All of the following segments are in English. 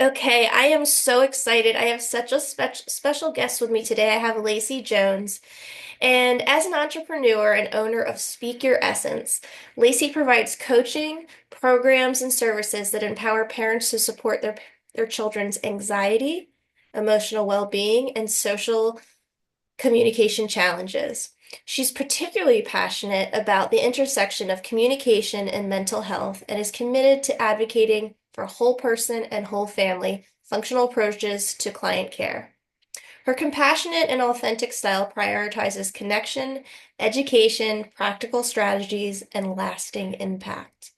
Okay, I am so excited. I have such a special guest with me today. I have Lacey Jones. And as an entrepreneur and owner of Speak Your Essence, Lacey provides coaching, programs, and services that empower parents to support their children's anxiety, emotional well-being, and social communication challenges. She's particularly passionate about the intersection of communication and mental health and is committed to advocating for whole person and whole family functional approaches to client care. Her compassionate and authentic style prioritizes connection, education, practical strategies, and lasting impact.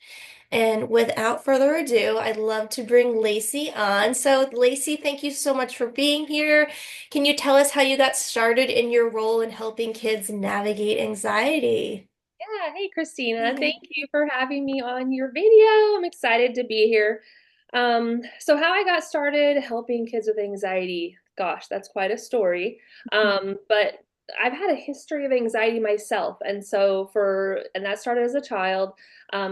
And without further ado, I'd love to bring Lacey on. So, Lacey, thank you so much for being here. Can you tell us how you got started in your role in helping kids navigate anxiety? Yeah, hey Christina, thank you for having me on your video. I'm excited to be here. So how I got started helping kids with anxiety, gosh, that's quite a story. But I've had a history of anxiety myself, and that started as a child.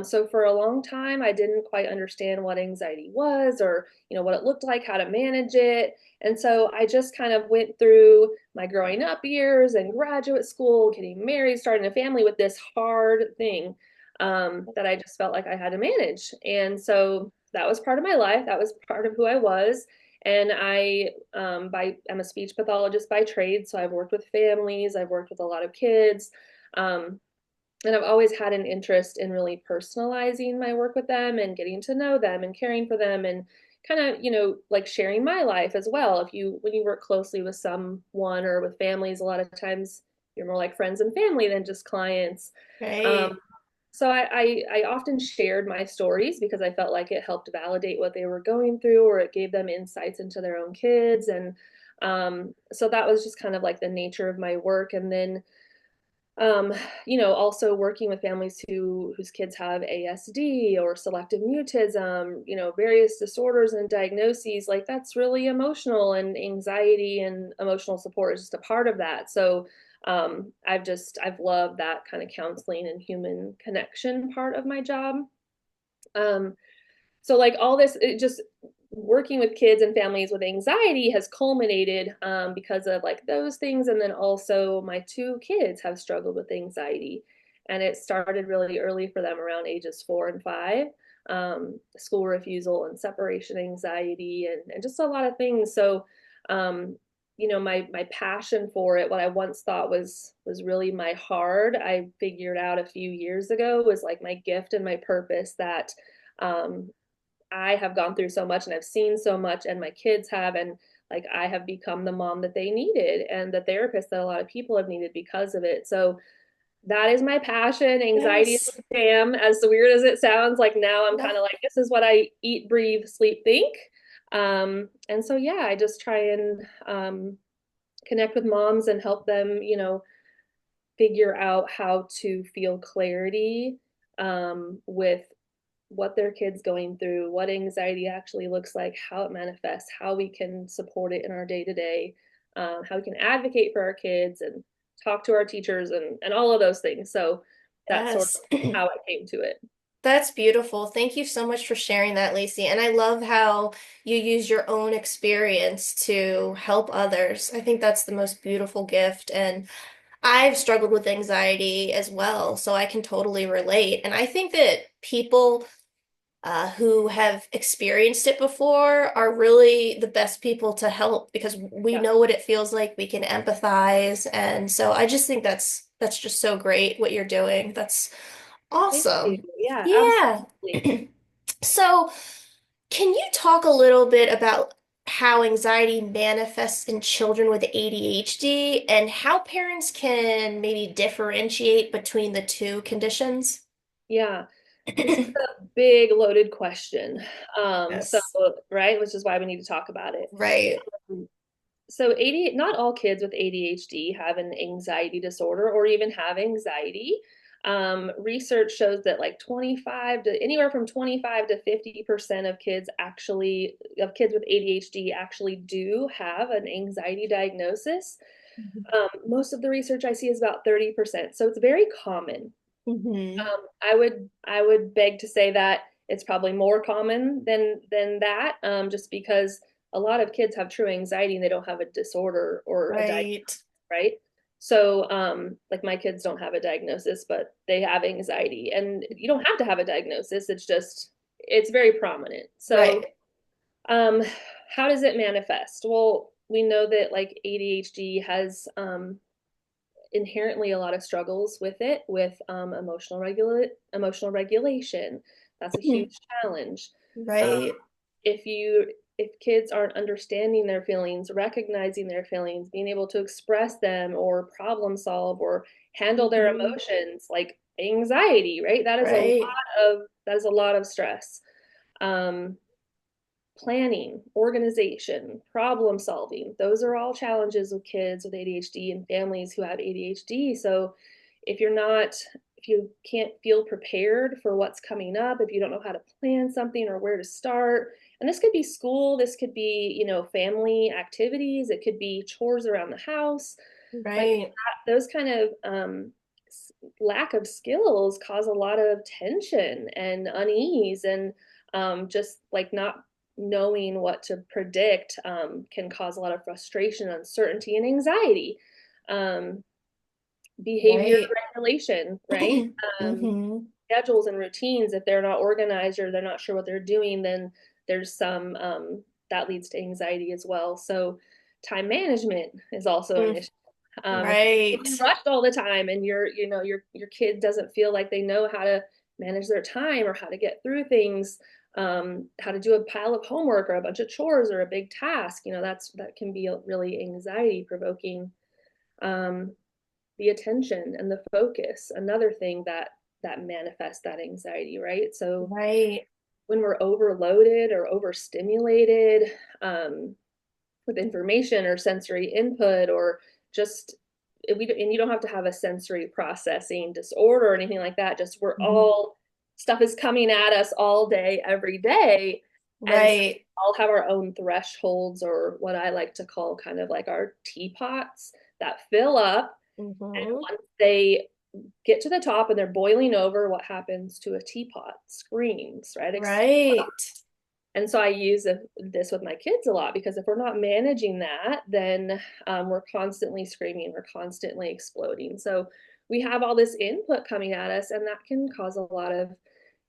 So for a long time, I didn't quite understand what anxiety was or, what it looked like, how to manage it. And so I just kind of went through my growing up years and graduate school, getting married, starting a family with this hard thing that I just felt like I had to manage. And so that was part of my life. That was part of who I was. And I'm a speech pathologist by trade, so I've worked with families, I've worked with a lot of kids, and I've always had an interest in really personalizing my work with them and getting to know them and caring for them and kind of, like sharing my life as well. When you work closely with someone or with families, a lot of times you're more like friends and family than just clients. Um, Right. so I often shared my stories because I felt like it helped validate what they were going through or it gave them insights into their own kids. And so that was just kind of like the nature of my work. And then um, also working with families whose kids have ASD or selective mutism, various disorders and diagnoses, like that's really emotional, and anxiety and emotional support is just a part of that. So I've loved that kind of counseling and human connection part of my job. Um, so like all this, it just working with kids and families with anxiety has culminated because of like those things, and then also my two kids have struggled with anxiety, and it started really early for them around ages 4 and 5. School refusal and separation anxiety and just a lot of things. So my passion for it, what I once thought was really my hard, I figured out a few years ago was like my gift and my purpose, that um, I have gone through so much and I've seen so much, and my kids have, and like I have become the mom that they needed and the therapist that a lot of people have needed because of it. So that is my passion. Anxiety is Yes. my jam, as weird as it sounds. Like now I'm No. kind of like, this is what I eat, breathe, sleep, think. And so yeah, I just try and connect with moms and help them, figure out how to feel clarity with what their kids going through, what anxiety actually looks like, how it manifests, how we can support it in our day to day, how we can advocate for our kids and talk to our teachers and all of those things. So that's sort Yes. of how I came to it. That's beautiful. Thank you so much for sharing that, Lacey. And I love how you use your own experience to help others. I think that's the most beautiful gift. And I've struggled with anxiety as well, so I can totally relate. And I think that people who have experienced it before are really the best people to help because we Yeah, know what it feels like. We can empathize. And so I just think that's just so great what you're doing. That's thank you. awesome. Yeah, Yeah. absolutely. So, can you talk a little bit about how anxiety manifests in children with ADHD and how parents can maybe differentiate between the two conditions? Yeah, this is a big loaded question. So Yes. right, which is why we need to talk about it. Right. So not all kids with ADHD have an anxiety disorder or even have anxiety. Research shows that like 25 to anywhere from 25 to 50% of kids with ADHD actually do have an anxiety diagnosis. Most of the research I see is about 30%. So it's very common. Hmm. I would beg to say that it's probably more common than that, just because a lot of kids have true anxiety and they don't have a disorder or a diagnosis, Right. right? So, like my kids don't have a diagnosis, but they have anxiety, and you don't have to have a diagnosis. It's just it's very prominent. So, Right. um, how does it manifest? Well, we know that like ADHD has inherently a lot of struggles with it, with emotional regulation. That's a huge challenge. Um, Right. if kids aren't understanding their feelings, recognizing their feelings, being able to express them or problem solve or handle their Hmm. emotions, like anxiety, right? Right. That is a lot of stress. Um, Planning, organization, problem solving. Those are all challenges with kids with ADHD and families who have ADHD. So if you're not, if you can't feel prepared for what's coming up, if you don't know how to plan something or where to start, and this could be school, this could be, family activities, it could be chores around the house, like Right. those kind of lack of skills cause a lot of tension and unease and just like not knowing what to predict can cause a lot of frustration, uncertainty, and anxiety. Um, Behavior Right. regulation, right? Um, Hmm. Schedules and routines, if they're not organized or they're not sure what they're doing, then there's some that leads to anxiety as well. So, time management is also an issue. If you're Right. being rushed all the time and your kid doesn't feel like they know how to manage their time or how to get through things, how to do a pile of homework or a bunch of chores or a big task, that can be really anxiety provoking. Um, the attention and the focus, another thing that manifests that anxiety, right? So Right. when we're overloaded or overstimulated, um, with information or sensory input or just and you don't have to have a sensory processing disorder or anything like that, just we're Mhm. all stuff is coming at us all day every day, and so Right. we all have our own thresholds, or what I like to call kind of like our teapots that fill up, and Hmm. once they get to the top and they're boiling over, what happens to a teapot? Screams, right? Right. And so I use this with my kids a lot, because if we're not managing that, then we're constantly screaming, we're constantly exploding. So we have all this input coming at us, and that can cause a lot of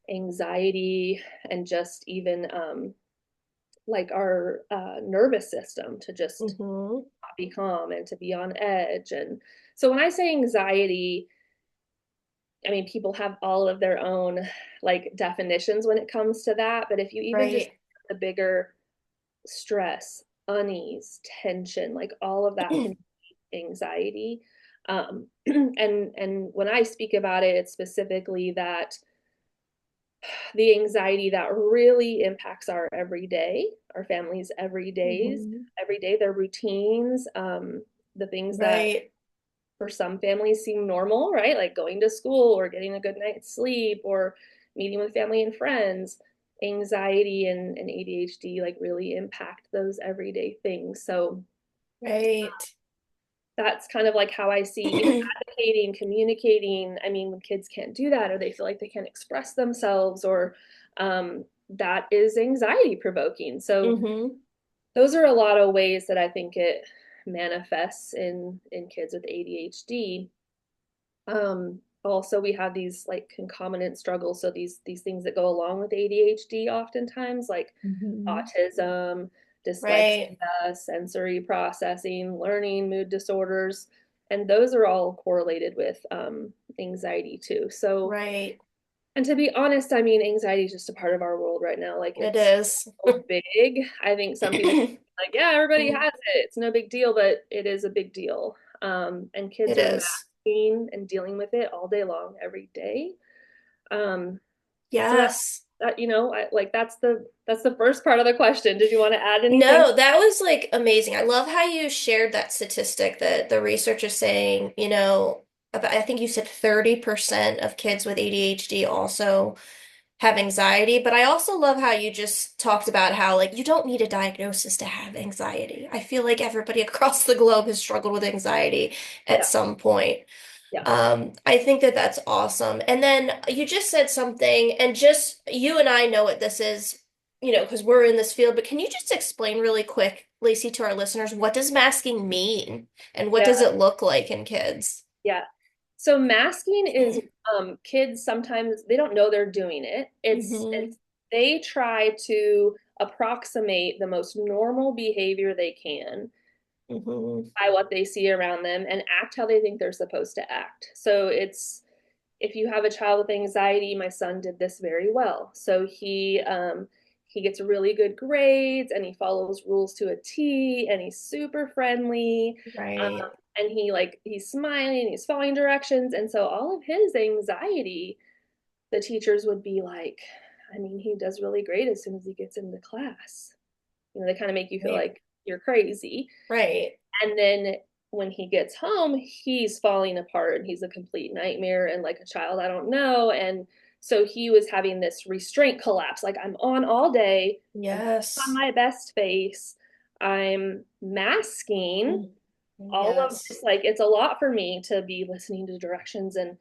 anxiety and just even like our nervous system to just Hmm. not be calm and to be on edge. And so when I say anxiety, I mean, people have all of their own like definitions when it comes to that. But if you even just Right. the bigger stress, unease, tension, like all of that can be anxiety. And when I speak about it, it's specifically that the anxiety that really impacts our everyday, our families' Hmm. every day, their routines, the things that Right. for some families seem normal, right? Like going to school or getting a good night's sleep or meeting with family and friends. Anxiety and ADHD like really impact those everyday things. So Right. that's kind of like how I see even advocating, communicating. I mean, when kids can't do that or they feel like they can't express themselves, or that is anxiety provoking. So Hmm. those are a lot of ways that I think it manifests in kids with ADHD. Also, we have these like concomitant struggles. So these things that go along with ADHD oftentimes, like Hmm. autism, Right. dyslexia, sensory processing, learning, mood disorders, and those are all correlated with anxiety too. So, Right. and to be honest, I mean, anxiety is just a part of our world right now. Like It it's is. so big. I think some people like, yeah, everybody has it. It's no big deal, but it is a big deal. And kids It are is. masking and dealing with it all day long, every day. Um, so Yes. like that's the first part of the question. Did you want to add anything? No, that was like amazing. I love how you shared that statistic that the research is saying, about, I think you said 30% of kids with ADHD also have anxiety, but I also love how you just talked about how like you don't need a diagnosis to have anxiety. I feel like everybody across the globe has struggled with anxiety at Yeah. some point. Yeah. I think that that's awesome. And then you just said something, and just you and I know what this is, because we're in this field, but can you just explain really quick, Lacey, to our listeners, what does masking mean and what Yeah. does it look like in kids? Yeah. So masking is kids sometimes they don't know they're doing it. Hmm. It's they try to approximate the most normal behavior they can Hmm. by what they see around them and act how they think they're supposed to act. So it's if you have a child with anxiety, my son did this very well. So he gets really good grades and he follows rules to a T and he's super friendly. Right. And he's smiling, he's following directions. And so all of his anxiety, the teachers would be like, I mean, he does really great as soon as he gets into class. They kind of make you feel Right. like you're crazy. Right. And then when he gets home, he's falling apart and he's a complete nightmare and like a child I don't know. And so he was having this restraint collapse. Like I'm on all day, I'm on Yes. my best face, I'm masking Mm. all of this. Yes. Like it's a lot for me to be listening to directions and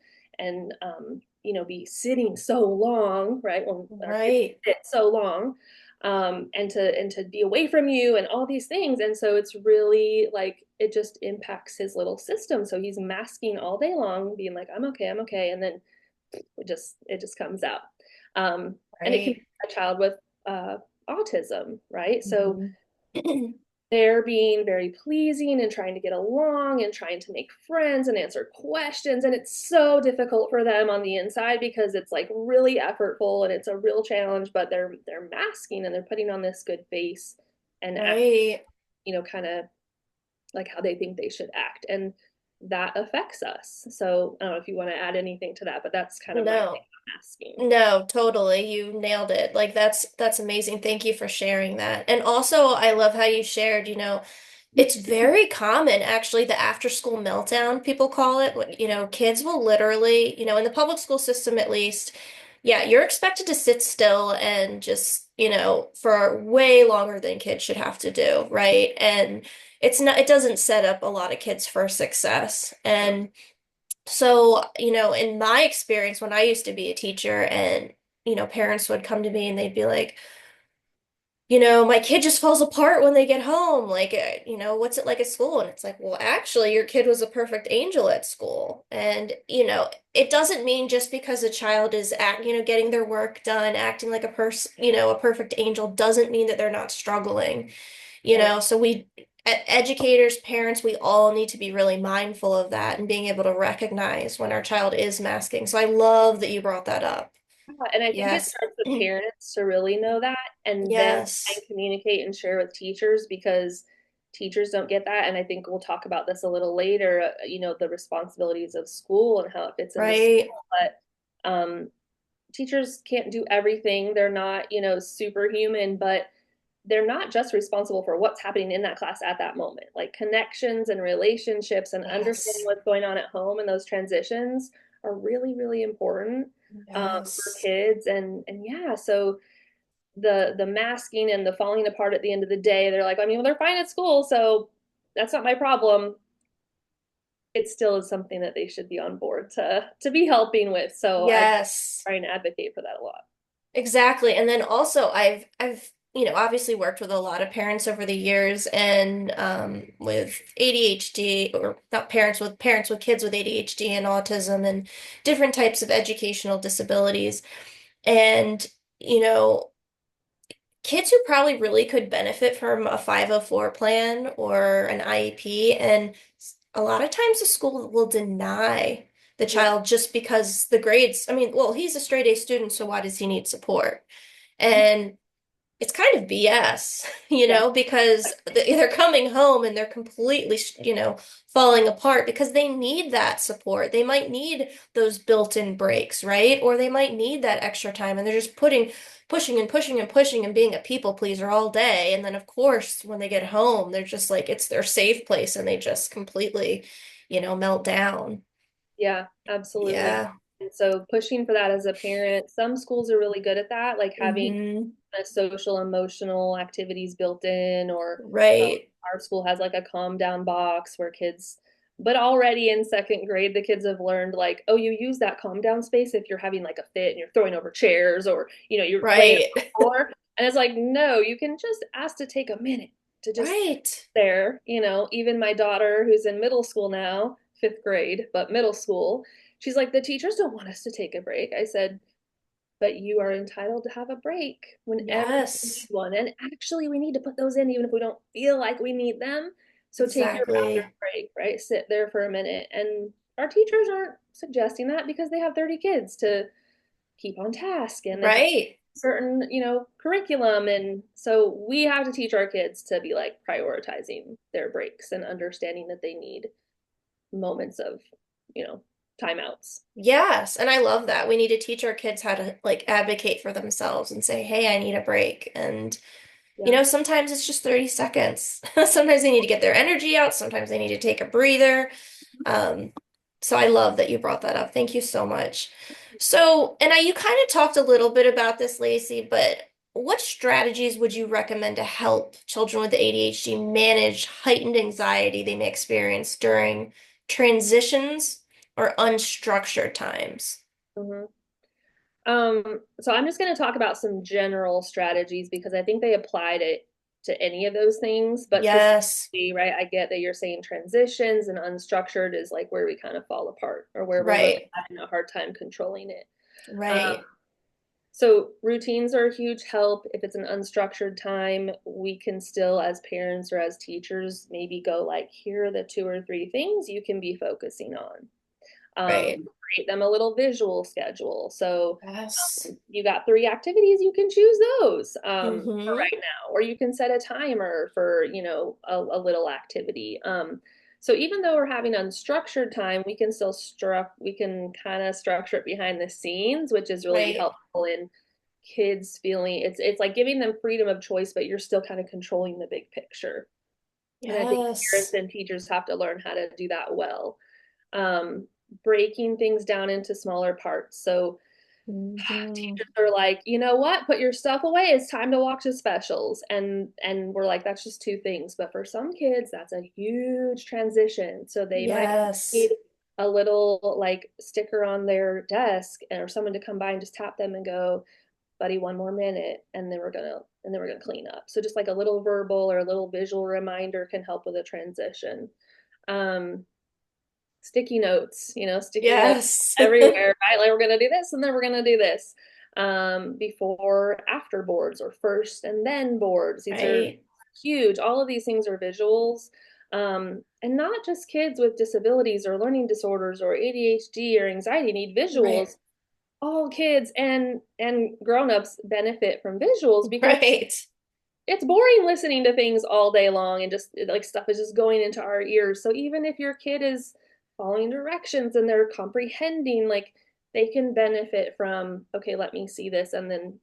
be sitting so long, right? When our kids Right. sit so long, and to be away from you and all these things. And so it's really like it just impacts his little system. So he's masking all day long, being like, I'm okay, and then it just comes out. And it can Right. be a child with uh, autism, right? So Hmm. they're being very pleasing and trying to get along and trying to make friends and answer questions, and it's so difficult for them on the inside because it's like really effortful and it's a real challenge, but they're masking and they're putting on this good face and act, Right. kind of like how they think they should act, and that affects us. So I don't know if you want to add anything to that, but that's kind of my thing No. on masking. No, totally. You nailed it. Like that's amazing. Thank you for sharing that. And also, I love how you shared, it's very common actually, the after school meltdown, people call it. Kids will literally, in the public school system at least, yeah, you're expected to sit still and just, for way longer than kids should have to do, right? And it doesn't set up a lot of kids for success. And so, in my experience, when I used to be a teacher and, parents would come to me and they'd be like, my kid just falls apart when they get home. Like, what's it like at school? And it's like, well, actually, your kid was a perfect angel at school. And, it doesn't mean just because a child is getting their work done, acting like a person, a perfect angel doesn't mean that they're not struggling. Right. So educators, parents, we all need to be really mindful of that and being able to recognize when our child is masking. So I love that you brought that up. And I think it Yes. starts with parents to really know that and then try Yes. and communicate and share with teachers because teachers don't get that. And I think we'll talk about this a little later, the responsibilities of school and how it fits into school. Right. But teachers can't do everything. They're not, superhuman, but they're not just responsible for what's happening in that class at that moment. Like connections and relationships and understanding Yes. what's going on at home and those transitions are really, really important for Yes. kids. And yeah, so the masking and the falling apart at the end of the day, they're like, I mean, well, they're fine at school, so that's not my problem. It still is something that they should be on board to be helping with. So I Yes. try and advocate for that a lot. Exactly. And then also I've obviously worked with a lot of parents over the years and with ADHD, or not parents with kids with ADHD and autism and different types of educational disabilities. And, you know, kids who probably really could benefit from a 504 plan or an IEP, and a lot of times the school will deny the Yeah, child just because the grades, I mean, well, he's a straight A student, so why does he need support? mhm, And it's kind of BS, yeah, because they're coming home and they're completely, falling apart because they need that support. They might need those built-in breaks, right? Or they might need that extra time and they're just pushing and pushing and pushing and being a people pleaser all day. And then, of course, when they get home, they're just like, it's their safe place and they just completely, melt down. yeah, absolutely. Yeah. And so pushing for that as a parent, some schools are really good at that, like having Hmm. social emotional activities built in, or um, Right. our school has like a calm down box where kids But already in second grade, the kids have learned like, oh, you use that calm down space if you're having like a fit and you're throwing over chairs or, you're laying on Right. the floor. And it's like, no, you can just ask to take a minute to just Right. there. Even my daughter, who's in middle school now, fifth grade, but middle school, she's like, the teachers don't want us to take a break. I said, but you are entitled to have a break whenever you need Yes. one. And actually, we need to put those in even if we don't feel like we need them. So take your bathroom Exactly. break, right? Sit there for a minute. And our teachers aren't suggesting that because they have 30 kids to keep on task and they have Right. certain, curriculum. And so we have to teach our kids to be like prioritizing their breaks and understanding that they need moments of, you know, timeouts. Yes, and I love that. We need to teach our kids how to like advocate for themselves and say, "Hey, I need a break." And Yeah. sometimes it's just 30 seconds. Sometimes they need to get their energy out, sometimes they need to take a breather. Um, so I love that you brought that up. Thank you so much. So, and you kind of talked a little bit about this, Lacey, but what strategies would you recommend to help children with ADHD manage heightened anxiety they may experience during transitions or unstructured times? Mhm. So I'm just going to talk about some general strategies because I think they apply to any of those things, but Yes, specifically, right, I get that you're saying transitions and unstructured is like where we kind of fall apart or where we're really right, having a hard time controlling it. Um, right, so routines are a huge help. If it's an unstructured time, we can still, as parents or as teachers, maybe go like, here are the two or three things you can be focusing on. right. Create them a little visual schedule. So Yes. you got three activities, you can choose those for Mm-hmm. right now, or you can set a timer for, a little activity. So even though we're having unstructured time, we can kind of structure it behind the scenes, which is really Right, helpful in kids feeling it's like giving them freedom of choice, but you're still kind of controlling the big picture. And I think parents yes. and teachers have to learn how to do that well. Um, Breaking things down into smaller parts. So Mm-hmm. teachers are like, you know what, put your stuff away, it's time to watch the specials, and we're like, that's just two things, but for some kids that's a huge transition, so they might Yes. need a little like sticker on their desk or someone to come by and just tap them and go, buddy, one more minute, and then we're gonna clean up. So just like a little verbal or a little visual reminder can help with a transition. um Sticky notes, sticky notes Yes. everywhere, right? Like we're gonna do this and then we're gonna do this. Before, after boards or first and then boards. These are Right, huge. All of these things are visuals. And not just kids with disabilities or learning disorders or ADHD or anxiety need right, visuals. All kids and grown-ups benefit from visuals because right, it's boring listening to things all day long and just like stuff is just going into our ears. So even if your kid is following directions and they're comprehending, like they can benefit from, okay, let me see this, and then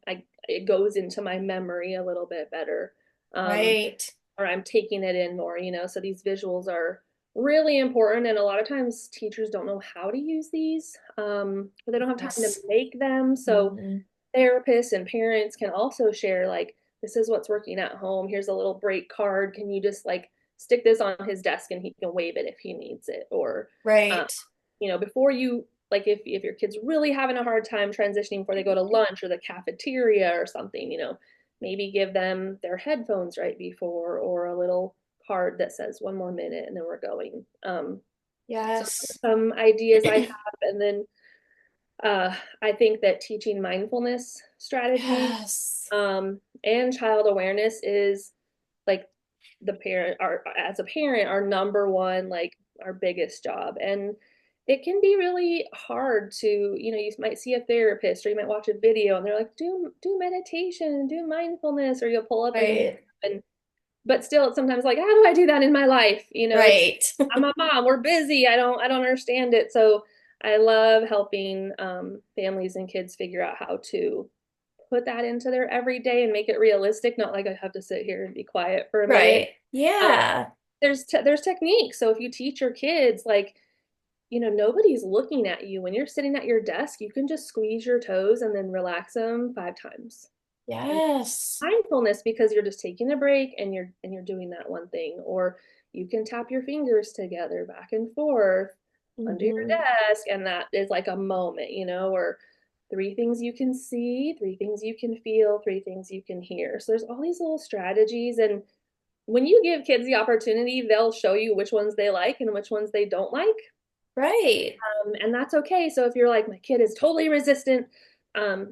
it goes into my memory a little bit better. Um, right. or I'm taking it in more. So these visuals are really important, and a lot of times teachers don't know how to use these, or they don't have time to Yes. make them. So Hmm. therapists and parents can also share like, this is what's working at home, here's a little break card, can you just like stick this on his desk and he can wave it if he needs it, or um, Right. before you, like if your kid's really having a hard time transitioning before they go to lunch or the cafeteria or something, maybe give them their headphones right before, or a little card that says one more minute and then we're going. So Yes. some ideas I have, and then I think that teaching mindfulness strategies Yes. and child awareness is like the parent, our as a parent, our number one, like our biggest job. And it can be really hard to, you might see a therapist or you might watch a video and they're like, do meditation, do mindfulness, or you'll pull up an Right. and but still it's sometimes like, how do I do that in my life? It's Right. I'm a mom, we're busy, I don't understand it. So I love helping families and kids figure out how to put that into their everyday and make it realistic, not like I have to sit here and be quiet for a minute. Right. um, Yeah. there's techniques. So if you teach your kids like, nobody's looking at you when you're sitting at your desk, you can just squeeze your toes and then relax them 5 times. And Yes. mindfulness, because you're just taking a break and you're doing that one thing. Or you can tap your fingers together back and forth under your Hmm. desk. And that is like a moment, or three things you can see, three things you can feel, three things you can hear. So there's all these little strategies. And when you give kids the opportunity, they'll show you which ones they like and which ones they don't like. Right. And that's okay. So if you're like, my kid is totally resistant,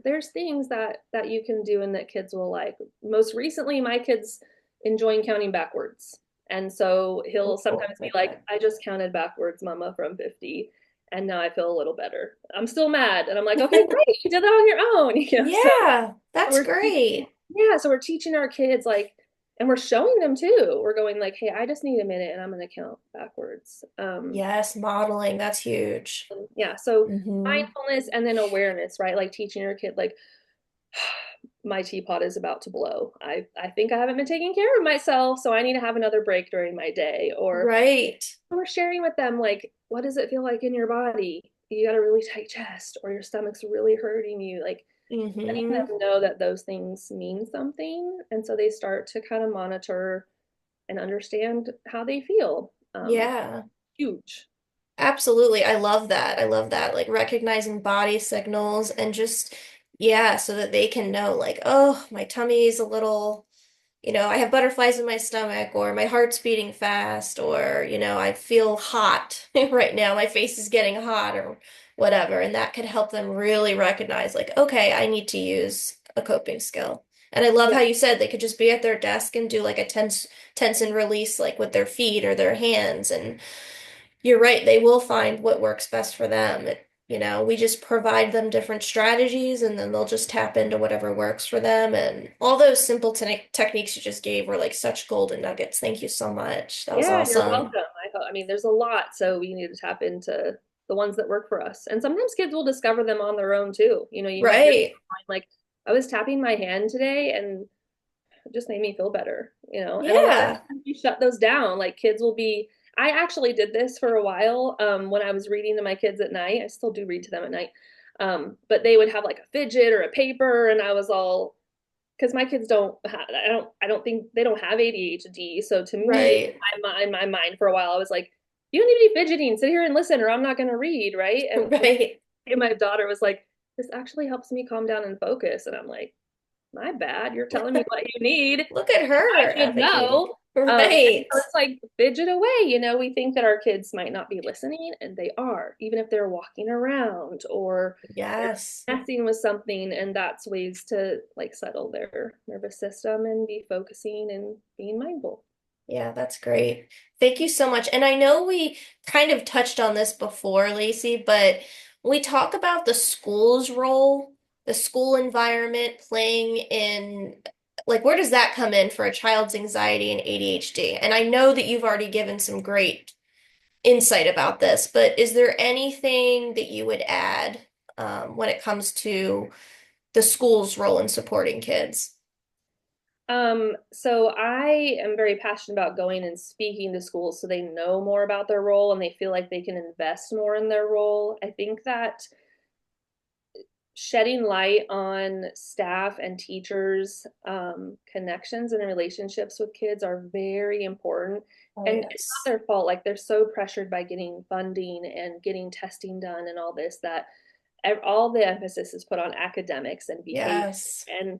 there's things that you can do and that kids will like. Most recently, my kid's enjoying counting backwards. And so he'll Oh, sometimes be like, okay. I just counted backwards, mama, from 50. And now I feel a little better. I'm still mad. And I'm like, okay, great. You did that on your own. So Yeah, that's we're great. yeah, so we're teaching our kids like, and we're showing them too. We're going like, hey, I just need a minute and I'm going to count backwards. Yes, modeling, that's huge. Yeah, so Hmm. mindfulness and then awareness, right? Like teaching your kid like my teapot is about to blow. I think I haven't been taking care of myself, so I need to have another break during my day. Or Right. we're sharing with them like, what does it feel like in your body? You got a really tight chest or your stomach's really hurting you. Like letting Hmm. them know that those things mean something. And so they start to kind of monitor and understand how they feel. Yeah. Huge. Absolutely. I love that. I love that. Like recognizing body signals and just, yeah, so that they can know, like, oh, my tummy is a little, I have butterflies in my stomach, or my heart's beating fast, or, I feel hot right now. My face is getting hot, or whatever. And that could help them really recognize, like, okay, I need to use a coping skill. And I love Yeah. how you said they could just be at their desk and do like a tense and release, like with their feet or their hands. And you're right, they will find what works best for them. We just provide them different strategies and then they'll just tap into whatever works for them. And all those simple techniques you just gave were like such golden nuggets. Thank you so much. That was Yeah, you're awesome. welcome. I mean, there's a lot, so we need to tap into the ones that work for us. And sometimes kids will discover them on their own too. You might hear Right. like, I was tapping my hand today and it just made me feel better, And a lot of Yeah. times you shut those down. Like kids will be, I actually did this for a while when I was reading to my kids at night. I still do read to them at night. But they would have like a fidget or a paper, and I was all, because my kids I don't think they don't have ADHD. So to me, Right. in my mind for a while, I was like, you don't need to be fidgeting. Sit here and listen, or I'm not going to read, right? Right. And my daughter was like, this actually helps me calm down and focus, and I'm like, my bad. You're telling me what you need. Look at I her should advocating. know. And Right. so it's like fidget away. We think that our kids might not be listening, and they are, even if they're walking around or they're Yes. messing with something. And that's ways to like settle their nervous system and be focusing and being mindful. Yeah, that's great. Thank you so much. And I know we kind of touched on this before, Lacey, but we talk about the school's role, the school environment playing in, like, where does that come in for a child's anxiety and ADHD? And I know that you've already given some great insight about this, but is there anything that you would add when it comes to the school's role in supporting kids? So I am very passionate about going and speaking to schools so they know more about their role and they feel like they can invest more in their role. I think that shedding light on staff and teachers' connections and relationships with kids are very important. Oh, And it's not yes. their fault. Like they're so pressured by getting funding and getting testing done and all this that all the emphasis is put on academics and behavior. Yes. And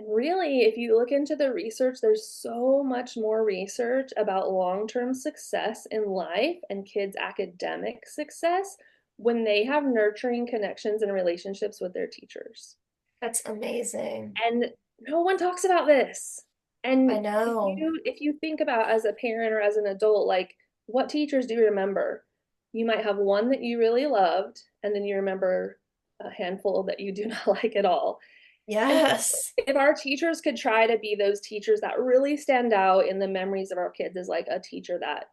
really, if you look into the research, there's so much more research about long-term success in life and kids' academic success when they have nurturing connections and relationships with their teachers. That's amazing. And no one talks about this. I And if know. you think about as a parent or as an adult, like what teachers do you remember? You might have one that you really loved, and then you remember a handful that you do not like at all. And Yes. if our teachers could try to be those teachers that really stand out in the memories of our kids as like a teacher that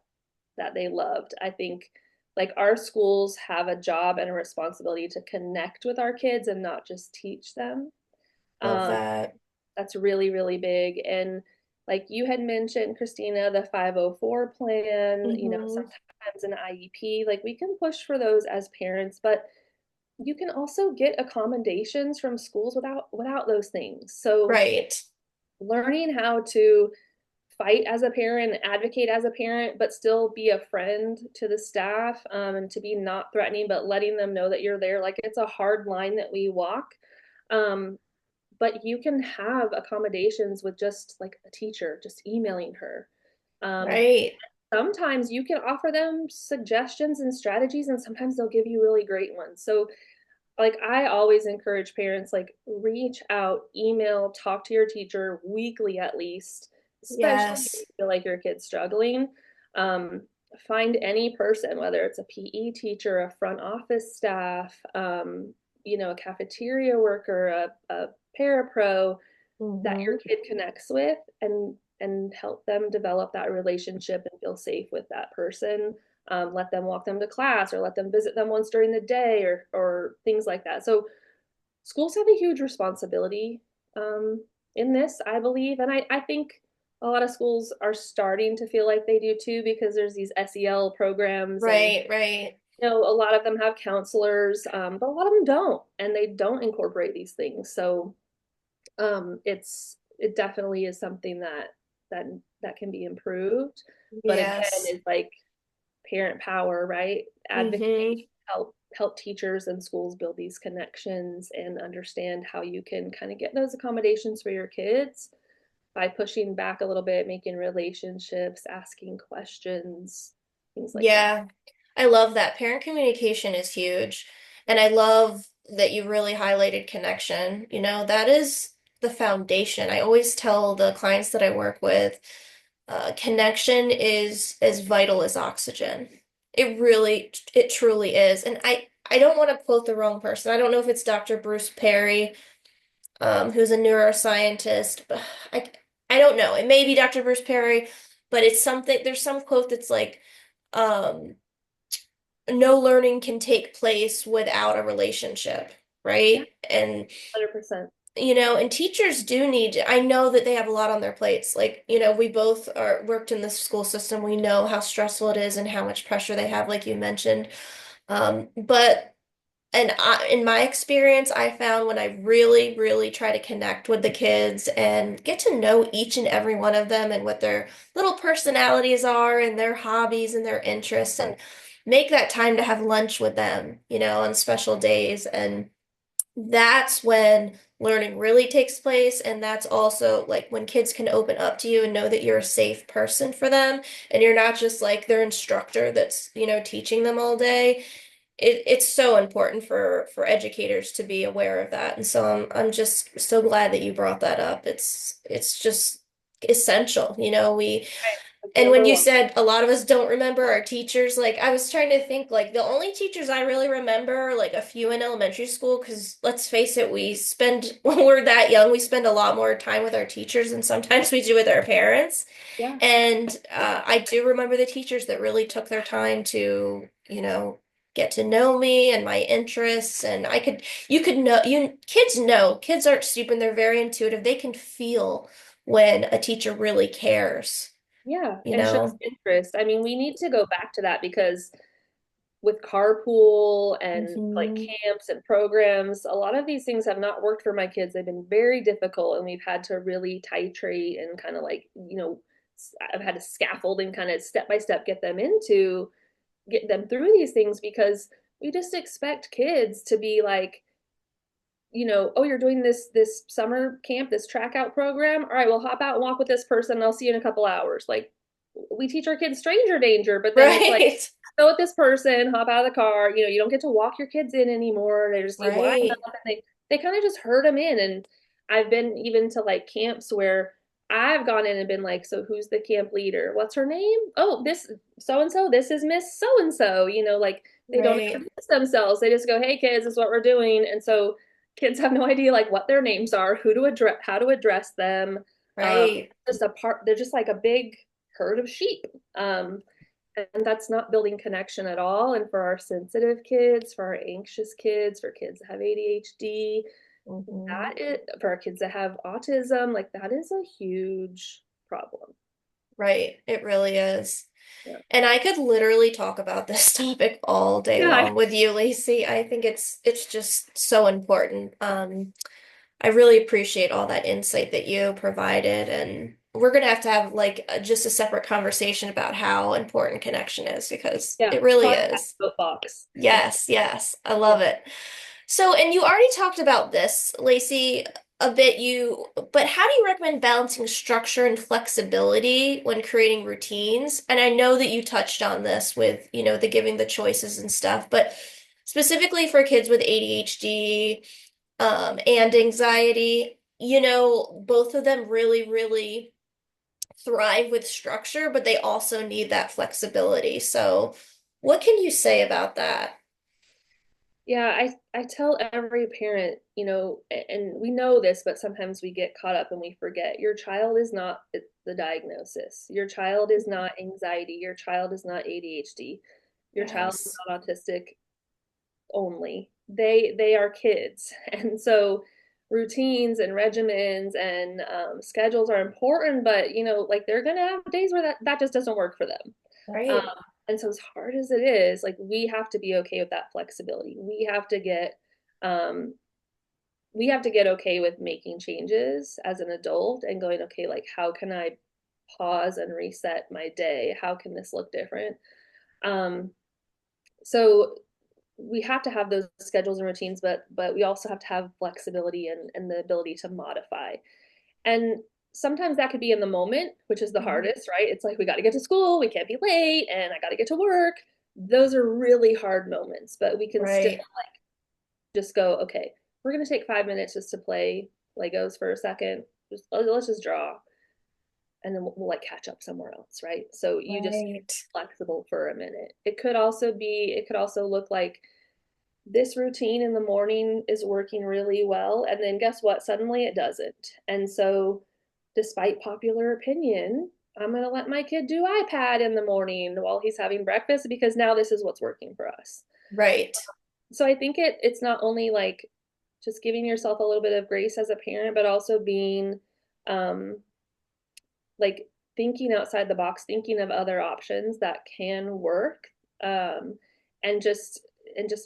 they loved, I think like our schools have a job and a responsibility to connect with our kids and not just teach them. Love Um, that. that's really, really big. And like you had mentioned, Christina, the 504 plan, Hmm. sometimes an IEP, like we can push for those as parents, but you can also get accommodations from schools without those things. So Right. learning how to fight as a parent, advocate as a parent, but still be a friend to the staff, and to be not threatening, but letting them know that you're there. Like it's a hard line that we walk. Um, but you can have accommodations with just like a teacher, just emailing her. Um, Right. Sometimes you can offer them suggestions and strategies, and sometimes they'll give you really great ones. So like I always encourage parents like reach out, email, talk to your teacher weekly at least, especially if you Yes. feel like your kid's struggling. Um, find any person, whether it's a PE teacher, a front office staff, a cafeteria worker, a parapro that your Hmm. kid connects with, and help them develop that relationship and feel safe with that person. Let them walk them to class or let them visit them once during the day, or things like that. So schools have a huge responsibility in this, I believe. And I think a lot of schools are starting to feel like they do too, because there's these SEL programs, and Right, right. a lot of them have counselors, but a lot of them don't, and they don't incorporate these things. So it definitely is something that that can be improved. But again, Yes. it's like parent power, right? Hmm. Advocate, help teachers and schools build these connections and understand how you can kind of get those accommodations for your kids by pushing back a little bit, making relationships, asking questions, things like that. Yeah. I love that. Parent communication is huge. And I love that you really highlighted connection. That is the foundation. I always tell the clients that I work with, connection is as vital as oxygen. It truly is. And I don't want to quote the wrong person. I don't know if it's Dr. Bruce Perry, who's a neuroscientist, but I don't know. It may be Dr. Bruce Perry, but there's some quote that's like, um, no learning can take place without a relationship, Yeah, right? And 100%. and teachers do I know that they have a lot on their plates. Like, we both are worked in the school system. We know how stressful it is and how much pressure they have, like you mentioned. But in my experience, I found when I really, really try to connect with the kids and get to know each and every one of them and what their little personalities are and their hobbies and their interests, and make that time to have lunch with them, on special days. And that's when learning really takes place. And that's also like when kids can open up to you and know that you're a safe person for them and you're not just like their instructor that's, teaching them all day. It's so important for educators to be aware of that. And so I'm just so glad that you brought that up. It's just essential. Right. That's And when number you one. said a lot of us don't remember our teachers, like I was trying to think, like the only teachers I really remember are like a few in elementary school, because let's face it, when we're that young, we spend a lot more time with our teachers than sometimes we do with our parents. Yeah. And I do remember the teachers that really took their time to, get to know me and my interests. And you could know, kids aren't stupid. They're very intuitive. They can feel when a teacher really cares, Yeah. you And shows know? interest. I mean, we need to go back to that, because with carpool and like Hmm. camps and programs, a lot of these things have not worked for my kids. They've been very difficult, and we've had to really titrate and kind of like, I've had to scaffold and kind of step by step get them through these things, because we just expect kids to be like, oh, you're doing this summer camp, this track out program. All right, well, hop out and walk with this person, and I'll see you in a couple hours. Like we teach our kids stranger danger, but then it's like, Right. go with this person, hop out of the car. You don't get to walk your kids in anymore. You line up, Right. and they kind of just herd them in. And I've been even to like camps where I've gone in and been like, so who's the camp leader? What's her name? Oh, this so and so. This is Miss so and so. Like they don't Right. introduce themselves. They just go, hey kids, this is what we're doing. And so kids have no idea like what their names are, who to address, how to address them. Um, Right. they're just like a big herd of sheep. And that's not building connection at all. And for our sensitive kids, for our anxious kids, for kids that have ADHD, Hmm. for our kids that have autism, like that is a huge problem. Right. It really is. Yeah. And I could literally talk about this topic all day Yeah. long with you, Lacey. I think it's just so important. I really appreciate all that insight that you provided, and we're gonna have to have like just a separate conversation about how important connection is because Yeah, it really podcast is. soapbox. Yeah. Yes, yes, I Yeah. love it. So, and you already talked about this, Lacey, a bit but how do you recommend balancing structure and flexibility when creating routines? And I know that you touched on this with, the giving the choices and stuff, but specifically for kids with ADHD, and anxiety, both of them really, really thrive with structure, but they also need that flexibility. So, what can you say about that? Yeah, I tell every parent, and we know this, but sometimes we get caught up and we forget. Your child is not the diagnosis. Your child is not anxiety. Your child is not ADHD. Your child is Yes. not autistic only. They are kids. And so routines and regimens and schedules are important, but like they're gonna have days where that just doesn't work for them. Um, Right. and so as hard as it is, like we have to be okay with that flexibility. Um, we have to get okay with making changes as an adult and going, okay, like how can I pause and reset my day? How can this look different? Um, so we have to have those schedules and routines, but we also have to have flexibility and the ability to modify. And sometimes that could be in the moment, which is the Mhm. hardest, right? It's like we got to get to school, we can't be late, and I got to get to work. Those are really hard moments, but we can still Right. just go, okay, we're going to take 5 minutes just to play Legos for a second. Let's just draw, and then we'll like catch up somewhere else, right? So you just Right. flexible for a minute. It could also look like this routine in the morning is working really well. And then guess what? Suddenly it doesn't. And so, despite popular opinion, I'm going to let my kid do iPad in the morning while he's having breakfast because now this is what's working for us. Right. So I think it's not only like just giving yourself a little bit of grace as a parent, but also being um, like thinking outside the box, thinking of other options that can work, um, and just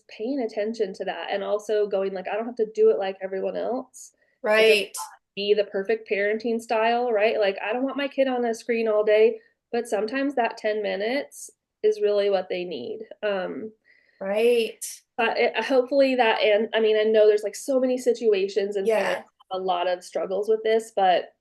paying attention to that, and also going like I don't have to do it like everyone else. It doesn't Right. be the perfect parenting style, right? Like I don't want my kid on a screen all day, but sometimes that 10 minutes is really what they need. Right. But hopefully that, and I mean, I know there's like so many situations and parents Yeah. have a lot of struggles with this, but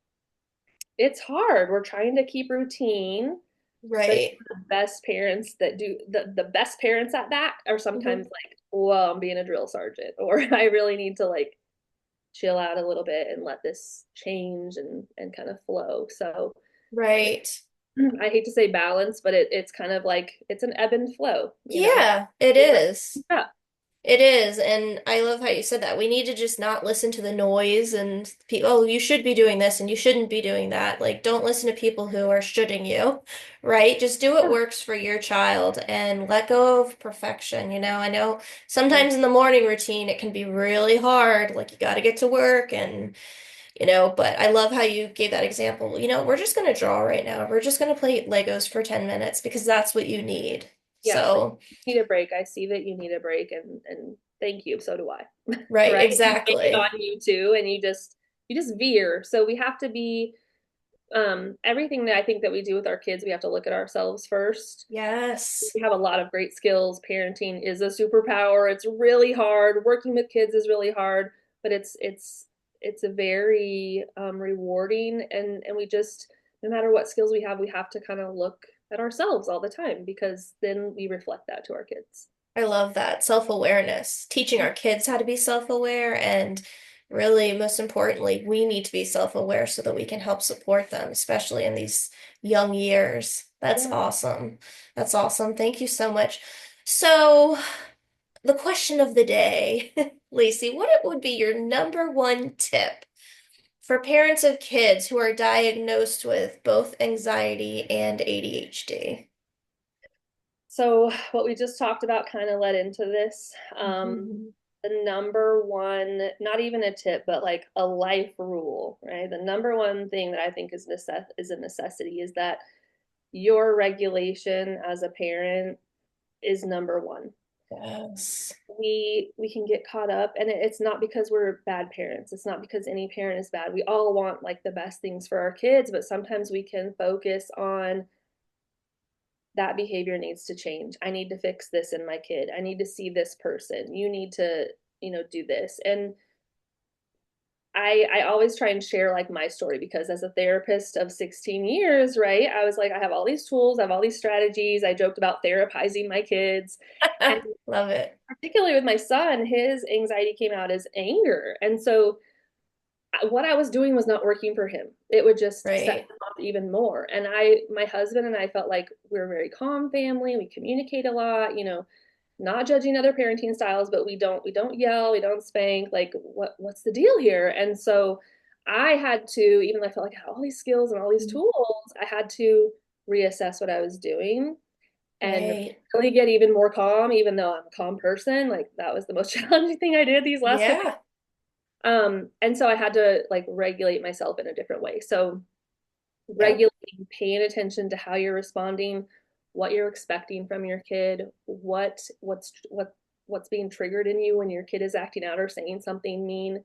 it's hard. We're trying to keep routine, but Right. the best parents that do the best parents at that are Mhm. sometimes like, well, I'm being a drill sergeant, or I really need to like chill out a little bit and let this change and kind of flow. So Right. I hate to say balance, but it's kind of like it's an ebb and flow, Yeah, it Days are- is. Yeah, It is. And I love how you said that. We need to just not listen to the noise and people, oh, you should be doing this and you shouldn't be doing that. Like, don't listen to people who are shoulding you, right? Just do what yeah, works for your child and let go of perfection. I know yeah, sometimes in the morning routine it can be really hard. Like, you got to get to work and but I love how you gave that example. We're just going to draw right now. We're just going to play Legos for 10 minutes because that's what you need. yeah. Like So, you need a break. I see that you need a break, and thank you. So do I. right, Right? You take it exactly. on you too, and you just veer. So we have to be everything that I think that we do with our kids, we have to look at ourselves first. Yes. We have a lot of great skills. Parenting is a superpower. It's really hard. Working with kids is really hard, but it's a very rewarding, and we just no matter what skills we have to kind of look at ourselves all the time because then we reflect that to our kids. I love that. Self-awareness. Teaching our kids how to be self-aware and really, most importantly, we need to be self-aware so that we can help support them, especially in these young years. That's Yeah. awesome. That's awesome. Thank you so much. So, the question of the day, Lacey, what would be your number one tip for parents of kids who are diagnosed with both anxiety and ADHD? So what we just talked about kind of led into this. Mhm. The number one, not even a tip, but like a life rule, right? The number one thing that I think is a necessity is that your regulation as a parent is number one. Yes. We can get caught up, and it's not because we're bad parents. It's not because any parent is bad. We all want like the best things for our kids, but sometimes we can focus on that behavior needs to change. I need to fix this in my kid. I need to see this person. You need to, do this. And I always try and share like my story because as a therapist of 16 years, right? I was like, I have all these tools, I have all these strategies. I joked about therapizing my kids. And Love it. particularly with my son, his anxiety came out as anger. And so what I was doing was not working for him. It would just set Right. him off even more. And my husband and I felt like we are a very calm family. We communicate a lot, not judging other parenting styles, but we don't yell, we don't spank. Like what's the deal here? And so I had to, even though I felt like I had all these skills and all these tools, I had to reassess what I was doing and Right. really get even more calm, even though I'm a calm person. Like that was the most challenging thing I did these last couple. Yeah. And so I had to like regulate myself in a different way. So Yep. regulating, paying attention to how you're responding, what you're expecting from your kid, what's being triggered in you when your kid is acting out or saying something mean.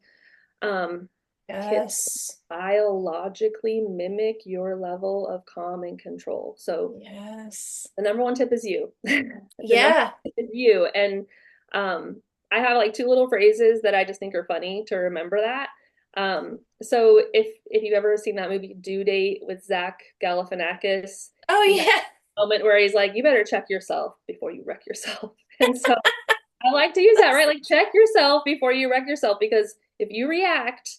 Um, Kids Yes. biologically mimic your level of calm and control. So Yes. the number one tip is you. The number Yeah. one tip is you. And I have like two little phrases that I just think are funny to remember that. So if you've ever seen that movie Due Date with Zach Galifianakis, Oh, he has yeah. a moment where he's like, "You better check yourself before you wreck yourself." And so I like to use that, right? Like check yourself before you wreck yourself because if you react,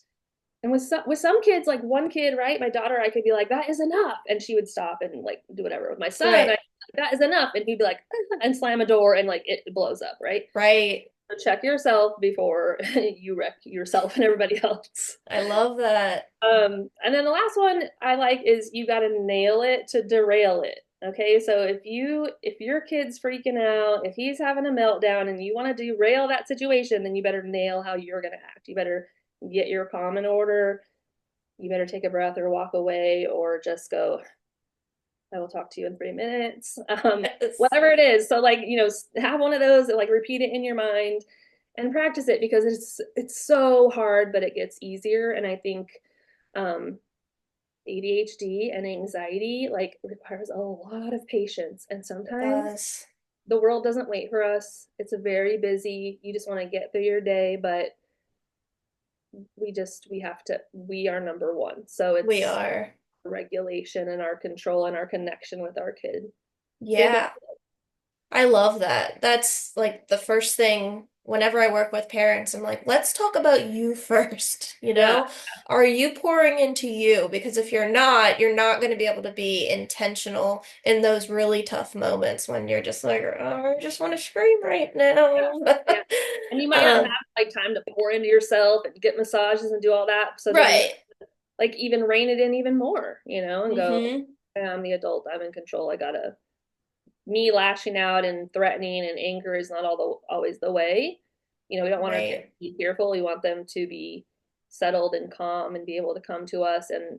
and with some kids, like one kid, right? My daughter, I could be like, "That is enough," and she would stop and like do whatever. With my son, Right. that is enough, and he'd be like, and slam a door, and like it blows up, right? Right. So check yourself before you wreck yourself and everybody else. I love that. And then the last one I like is you got to nail it to derail it. Okay, so if your kid's freaking out, if he's having a meltdown, and you want to derail that situation, then you better nail how you're going to act. You better get your calm in order. You better take a breath or walk away or just go, I will talk to you in 3 minutes. Yes. Whatever it is. So like, have one of those, like repeat it in your mind and practice it because it's so hard, but it gets easier. And I think um, ADHD and anxiety like requires a lot of patience. And It sometimes does. the world doesn't wait for us. It's a very busy, you just want to get through your day, but we are number one. So We it's are. regulation and our control and our connection with our kid. And Yeah. I love that. That's like the first thing whenever I work with parents. I'm like, let's talk about you first, you yeah, know? Are you pouring into you? Because if you're not going to be able to be intentional in those really tough moments when you're just like, oh, I just want to scream right yeah, now. yeah. And you might not have Um, like time to pour into yourself and get massages and do all that. So then you right. like even rein it in even more, and go, Mm-hmm. I'm the adult, I'm in control. I gotta me lashing out and threatening and anger is not always the way. We don't want our kids Right. to be fearful. We want them to be settled and calm and be able to come to us and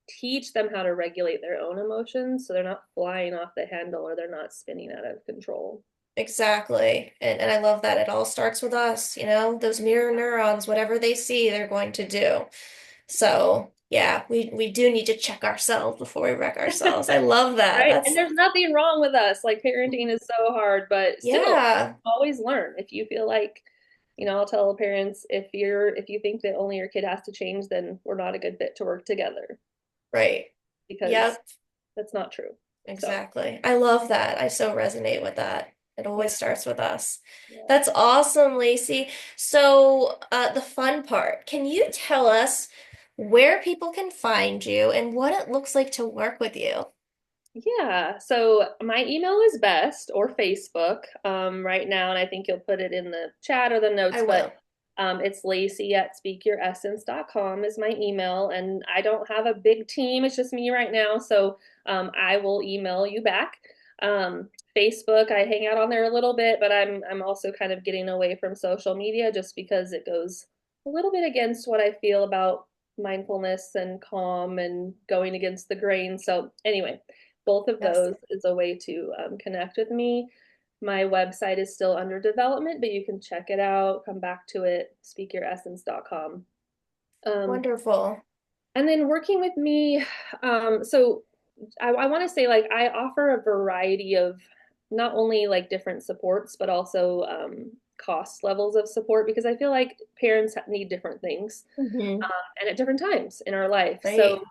teach them how to regulate their own emotions so they're not flying off the handle or they're not spinning out of control. Exactly. And I love that it all starts with us, you know, those mirror neurons, whatever they see, they're going to do. So, yeah, we do need to check ourselves before we wreck ourselves. I love that. Right. And That's there's nothing wrong with us. Like parenting is so hard, but still yeah, always learn. If you feel like, I'll tell parents if you think that only your kid has to change, then we're not a good fit to work together right. because Yep, that's not true. So exactly. I love that. I so resonate with that. It yeah, always starts with us. yeah. That's awesome, Lacey. So, the fun part, can you tell us where people can find you and what it looks like to work with you? Yeah, so my email is best or Facebook right now, and I think you'll put it in the chat or the I notes, but will. it's Lacey at speakyouressence.com is my email, and I don't have a big team. It's just me right now, so I will email you back. Um, Facebook, I hang out on there a little bit, but I'm also kind of getting away from social media just because it goes a little bit against what I feel about mindfulness and calm and going against the grain. So anyway, both of Yes. those is a way to connect with me. My website is still under development, but you can check it out, come back to it, speakyouressence.com. Um, Wonderful. and then working with me, so I want to say like I offer a variety of not only like different supports, but also cost levels of support because I feel like parents need different things Hmm. and at different times in our life. So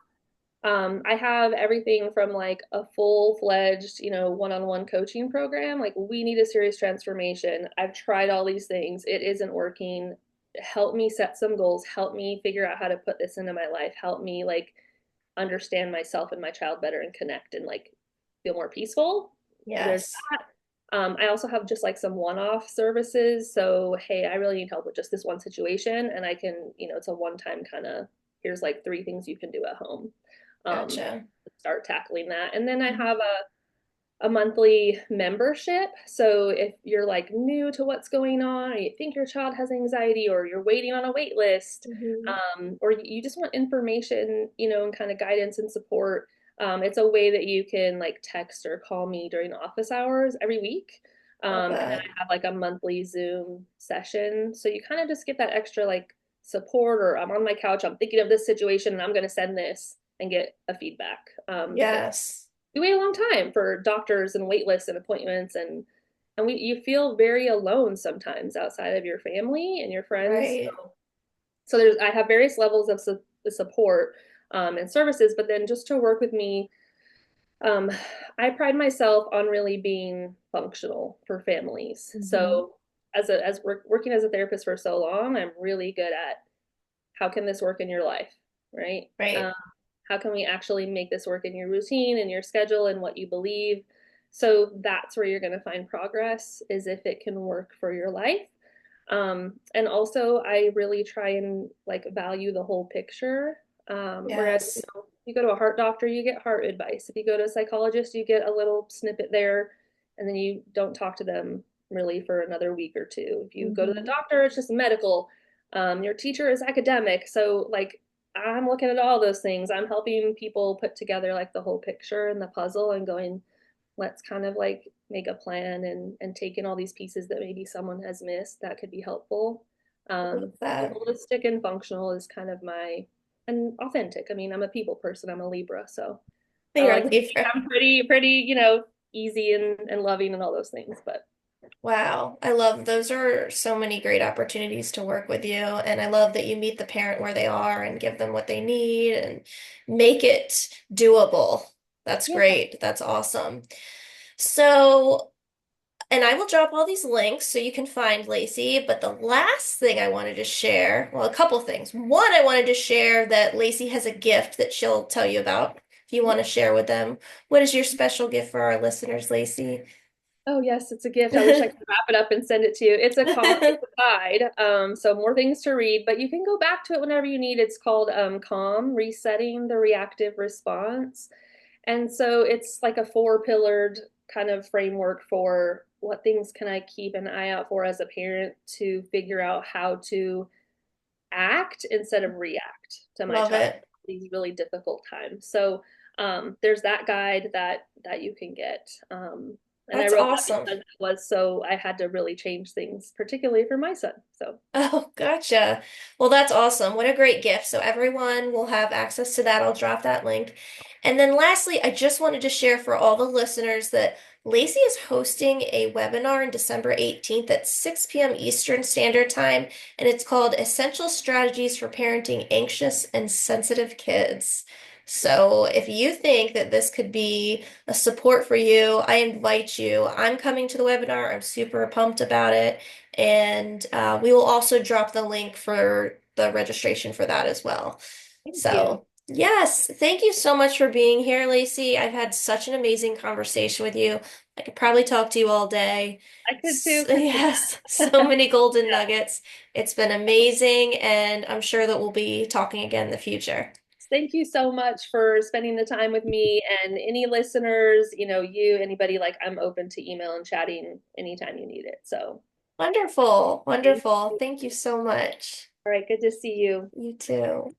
Right. I have everything from like a full-fledged, one-on-one coaching program. Like, we need a serious transformation. I've tried all these things. It isn't working. Help me set some goals. Help me figure out how to put this into my life. Help me like understand myself and my child better and connect and like feel more peaceful. There's Yes. that. I also have just like some one-off services. So, hey, I really need help with just this one situation, and I can, it's a one-time kind of, here's like three things you can do at home. Um, Gotcha. Start tackling that. And then I Hmm. have a monthly membership. So if you're like new to what's going on, or you think your child has anxiety, or you're waiting on a wait list, Hmm. or you just want information, and kind of guidance and support, it's a way that you can like text or call me during office hours every week. Love And then that. I have like a monthly Zoom session. So you kind of just get that extra like support, or I'm on my couch, I'm thinking of this situation, and I'm going to send this and get a feedback. Because Yes. you wait a long time for doctors and wait lists and appointments, and you feel very alone sometimes outside of your family and your friends. Right. So I have various levels of support and services, but then just to work with me, um, I pride myself on really being functional for families. Hmm. So working as a therapist for so long, I'm really good at how can this work in your life, right? Right. How can we actually make this work in your routine and your schedule and what you believe? So that's where you're going to find progress, is if it can work for your life. And also, I really try and like value the whole picture. Whereas, Yes. you go to a heart doctor, you get heart advice. If you go to a psychologist, you get a little snippet there, and then you don't talk to them really for another week or two. If you go to the Hmm. doctor, it's just medical. Your teacher is academic. So, like, I'm looking at all those things. I'm helping people put together like the whole picture and the puzzle and going, let's kind of like make a plan and take in all these pieces that maybe someone has missed that could be helpful. Love So that. holistic and functional is kind of and authentic. I mean, I'm a people person. I'm a Libra, so I You're a like to think Libra. I'm pretty, easy and loving and all those things. But Wow. I love those are so many great opportunities to work with you. And I love that you meet the parent where they are and give them what they need and make it doable. That's yeah, great. That's awesome. So, and I will drop all these links so you can find Lacey. But the last thing I wanted to share, well, a couple things. One, I wanted to share that Lacey has a gift that she'll tell you about if you want to share with them. What is your special gift for our listeners, Lacey? oh yes, it's a gift. I wish I could wrap it up and send it to you. It's a guide, so more things to read, but you can go back to it whenever you need. It's called Calm: Resetting the Reactive Response. And so it's like a four-pillared kind of framework for what things can I keep an eye out for as a parent to figure out how to act instead of react to my Love child it. these really difficult times. So there's that guide that you can get. And I That's wrote that awesome. because it was so I had to really change things, particularly for my son. So Oh, gotcha. Well, that's awesome. What a great gift. So everyone will have access to that. I'll drop that link. And then lastly, I just wanted to share for all the listeners that Lacey is hosting a webinar on December 18th at 6 p.m. Eastern Standard Time, and it's called Essential Strategies for Parenting Anxious and Sensitive Kids. So if you think that this could be a support for you, I invite you. I'm coming to the webinar. I'm super pumped about it. And we will also drop the link for the registration for that as well. thank you. So, yes, thank you so much for being here, Lacey. I've had such an amazing conversation with you. I could probably talk to you all day. I could too, Yes, so Christina. many golden Yeah. nuggets. It's been amazing, and I'm sure that we'll be talking again in the future. Thank you so much for spending the time with me, and any listeners, anybody, like, I'm open to email and chatting anytime you need it. So Wonderful, thank wonderful. you. Thank you so much. All right, good to see you. You too.